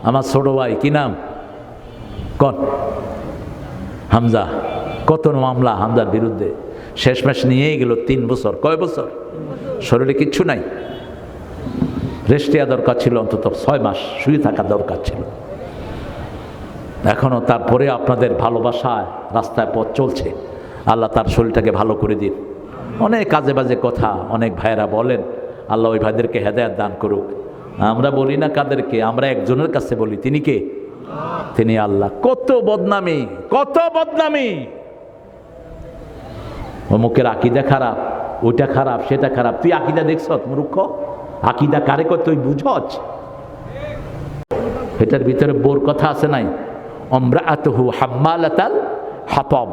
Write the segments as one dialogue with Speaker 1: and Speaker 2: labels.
Speaker 1: আমার ছোট ভাই কি নাম কন? হামজা। কত মামলা হামজার বিরুদ্ধে, শেষমেশ নিয়েই গেল 3 বছর। কয় বছর? শরীরে কিচ্ছু নাই, রেস্ট দেওয়া দরকার ছিল, অন্তত 6 মাস শুয়ে থাকা দরকার ছিল। এখনো তারপরে আপনাদের ভালোবাসায় রাস্তায় পথ চলছে। আল্লাহ তার শরীরটাকে ভালো করে দিন। অনেক কাজে বাজে কথা অনেক ভাইয়েরা বলেন, আল্লাহ ওই ভাইদেরকে হেদায়েত দান করুক। আমরা বলি না কাদেরকে, আমরা একজনের কাছে বলি, তিনি কে? তিনি আল্লাহ। কত বদনামি, কত বদনামি। অমুকের আকীদা খারাপ, ওইটা খারাপ, সেটা খারাপ। তুই আকীদা দেখছ মূর্খ? আকীদা কারে কয় তুই বুঝছ? এটার ভিতরে বোর কথা আছে নাই? আমরাআতুহু হাম্মালাতাল হাতাব।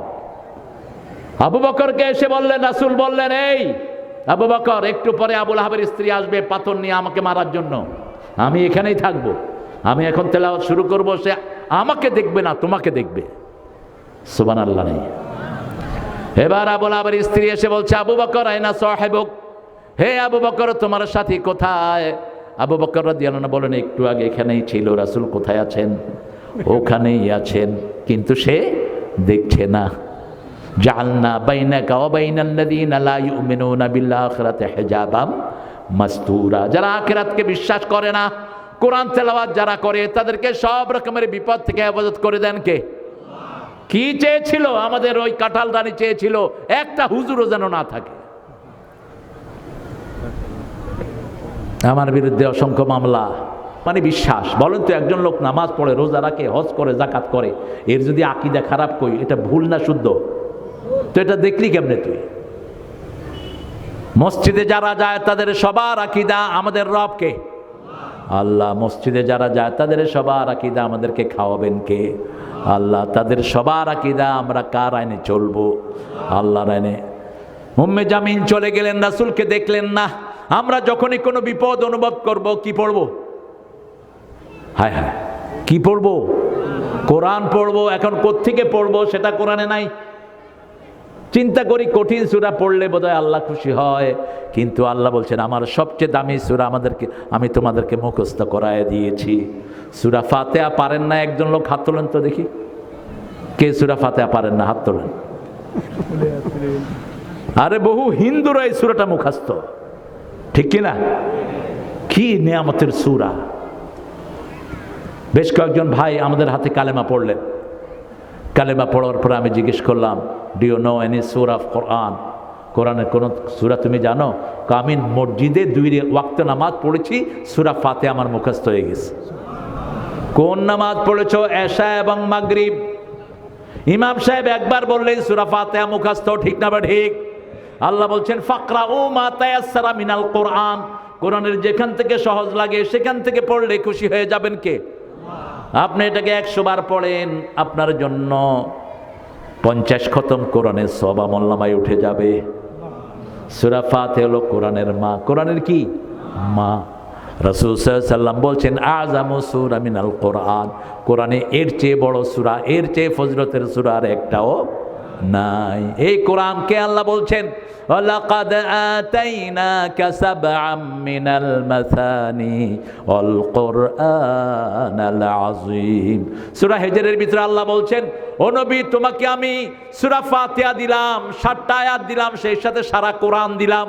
Speaker 1: আবু বকরকে এসে বললেন, রাসূল বললেন, এই আবু বকর, একটু পরে আবুল আহাবের স্ত্রী আসবে পাথর নিয়ে আমাকে মারার জন্য, আমি এখানেই থাকবো। আমি এখন তেলাওয়াত শুরু করব, সে আমাকে দেখবে না, তোমাকে দেখবে। সুবহানাল্লাহ নেই। এবার আবুল আহাবের স্ত্রী এসে বলছে, আবু বকর আইনা সাহিবুক, হে আবু বকর তোমার সাথী কোথায়? আবু বকর রাদিয়াল্লাহু আনহু বলেন, একটু আগে এখানেই ছিল। রাসূল কোথায় আছেন? ওখানেই আছেন, কিন্তু সে দেখছে না। জাআলনা বাইনাকা ওয়া বাইনাল্লাযীনা লা ইউমিনুনা বিল আখিরাতি হিজাবাম মাসতুরা। যারা আখিরাতকে বিশ্বাস করে না, কোরআন তেলাওয়াত যারা করে, তাদেরকে সব রকমের বিপদ থেকে হেফাজত করে দেন কে? কি চেয়েছিল আমাদের ওই কাঁঠাল রানী? চেয়েছিল একটা হুজুরও যেন না থাকে। আমার বিরুদ্ধে অসংখ্য মামলা। মানে বিশ্বাস, বলেন তো, একজন লোক নামাজ পড়ে, রোজা রাখে, হজ করে, যাকাত করে, এর যদি আকীদা খারাপ কই, এটা ভুল না শুদ্ধ? তো এটা দেখলি কেমনে তুই? মসজিদে যারা যায় তাদের সবার আকীদা আমাদের রবকে আল্লাহ। মসজিদে যারা যায় তাদের সবার আকীদা আমাদেরকে খাওয়াবেন কে? আল্লাহ। তাদের সবার আকীদা আমরা কার আইনে চলবো? আল্লাহর আইনে। উম্মে জামিন চলে গেলেন, রাসূলকে দেখলেন না। আমরা যখনই কোনো বিপদ অনুভব করব, কি পড়বো? হায় হায়, কি পড়বো? কোরআন পড়বো। এখন কোত্থেকে পড়বো সেটা কোরআনে নাই। চিন্তা করি, কঠিন সূরা পড়লে বোধহয় আল্লাহ খুশি হয়, কিন্তু আল্লাহ বলছেন আমার সবচেয়ে দামি সূরা আমি তোমাদেরকে মুখস্থ করায় দিয়েছি। সূরা ফাতিহা পারেন না একজন লোক? হাত তোলেন তো দেখি, কে সূরা ফাতিহা পারেন না? হাত তোলেন। আরে বহু হিন্দুরা এই সূরাটা মুখস্থ, ঠিক কিনা? কি নিয়ামতের সূরা। বেশ কয়েকজন ভাই আমাদের হাতে কালেমা পড়লেন। কালেমা পড়ার পরে আমি জিজ্ঞেস করলাম, do you know any surah of Quran? কোরআনের কোন সূরা তুমি জানো? আমি মসজিদে 2 ওয়াক্ত নামাজ পড়েছি, সূরা ফাতিহা আমার মুখস্থ হয়ে গেছে। কোন নামাজ পড়েছো? এশা এবং মাগরিব। ইমাম সাহেব একবার বললেন সূরা ফাতিহা মুখস্থ, ঠিক না? ঠিক। আল্লাহ বলছেন ফাকরাউ মা তায়াসসারা মিনাল কোরআন। কোরআনের যেখান থেকে সহজ লাগে সেখান থেকে পড়লে খুশি হয়ে যাবেন কে? আপনি এটাকে 100 বার পড়েন, আপনার জন্য 50 খতম কোরআনের সওয়াব আমলনামায় উঠে যাবে। সূরা ফাতিহা হলো কোরআনের মা। কোরআনের কি মা? রাসূল সাল্লাল্লাহু আলাইহি ওয়াসাল্লাম বলছেন আযামু সূরা মিনাল কোরআন। কোরআনে এর চেয়ে বড় সূরা, এর চেয়ে ফজিলতের সূরা আর একটাও নাই। এই কোরআনকে আল্লাহ বলছেন ওয়ালাকাদ আতাইনাকা সাবআম মিনাল মাসানি ওয়াল কুরআনাল আযীম। সূরা হিজরের ভিতরে আল্লাহ বলছেন, ও নবী তোমাকে আমি সূরা ফাতিহা দিলাম, 7টা আয়াত দিলাম, সেই সাথে সারা কোরআন দিলাম।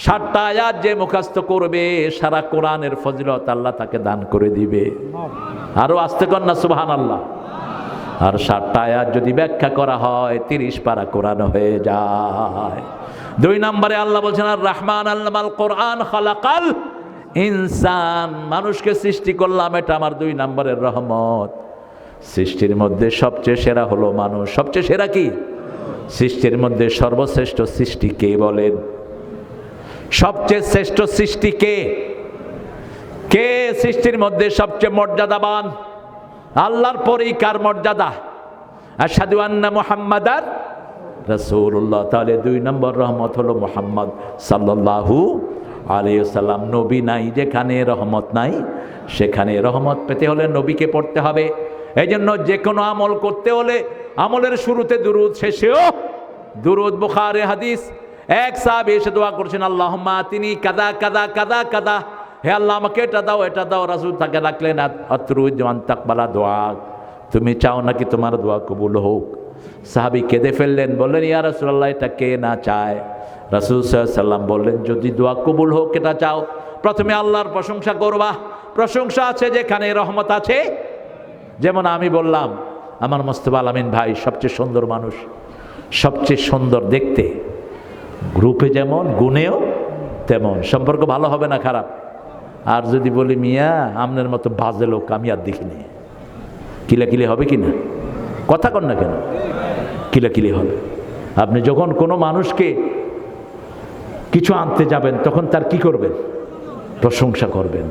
Speaker 1: 7টা আয়াত যে মুখস্থ করবে, সারা কোরআনের ফজিলত আল্লাহ তাকে দান করে দিবে। আরো আস্তে কর না সুবহানাল্লাহ। আর 7টা আয়াত যদি ব্যাখ্যা করা হয় 30 পারা কোরআন হয়ে যায়। 2 নম্বরে আল্লাহ বলছেন আর রহমান আল্লামাল কোরআন খালাকাল ইনসান। মানুষকে সৃষ্টি করলাম, এটা আমার 2 নম্বরের রহমত। সৃষ্টির মধ্যে সবচেয়ে সেরা হলো মানুষ। সবচেয়ে সেরা কি? সৃষ্টির মধ্যে সর্বশ্রেষ্ঠ সৃষ্টি কে বলেন? সবচেয়ে শ্রেষ্ঠ সৃষ্টি কে? কে সৃষ্টির মধ্যে সবচেয়ে মর্যাদাবান? আল্লাহর পরেই কার মর্যাদা? আশহাদু আন্না মুহাম্মাদার রাসূলুল্লাহ। তাহলে 2 নম্বর রহমত হলো মুহাম্মদ সাল্লাল্লাহু আলাইহি ওয়াসাল্লাম। নবী নাই যেখানে রহমত নাই, সেখানে রহমত পেতে হলে নবীকে পড়তে হবে। এই জন্য যে কোনো আমল করতে হলে আমলের শুরুতে দুরূদ, শেষেও দুরূদ। বুখারী হাদিস, এক সাহাবী এসে দোয়া করছেন আল্লাহুম্মা আতিনি কাযা কাযা কাযা কাযা হে আল্লাহ আমাকে এটা দাও এটা দাও। রাসূল তাকে রাখলেন, আতরুইদু আন তাকবালা দোয়া, তুমি চাও নাকি তোমার দোয়া কবুল হোক? সাহাবী কেঁদে ফেললেন, বললেন ইয়া রাসূলুল্লাহ এটা কে না চায়? রাসূল সাল্লাল্লাহু আলাইহি ওয়াসাল্লাম বললেন যদি দোয়া কবুল হোক এটা চাও, প্রথমে আল্লাহর প্রশংসা করবা। প্রশংসা আছে যেখানে রহমত আছে। যেমন আমি বললাম আমার মোস্তফা আল আমিন ভাই সবচেয়ে সুন্দর মানুষ, সবচেয়ে সুন্দর দেখতে, গ্রুপে যেমন গুণেও তেমন। সম্পর্ক ভালো হবে না খারাপ? আর যদি বলি মিয়া আপনার মতো বাজে লোক আমি আর দেখিনি, কিলাকিলি হবে কি না? কথা কন না কেন? কিলাকিলি হবে। আপনি যখন কোনো মানুষকে কিছু আনতে যাবেন তখন তার কি করবেন? প্রশংসা করবেন।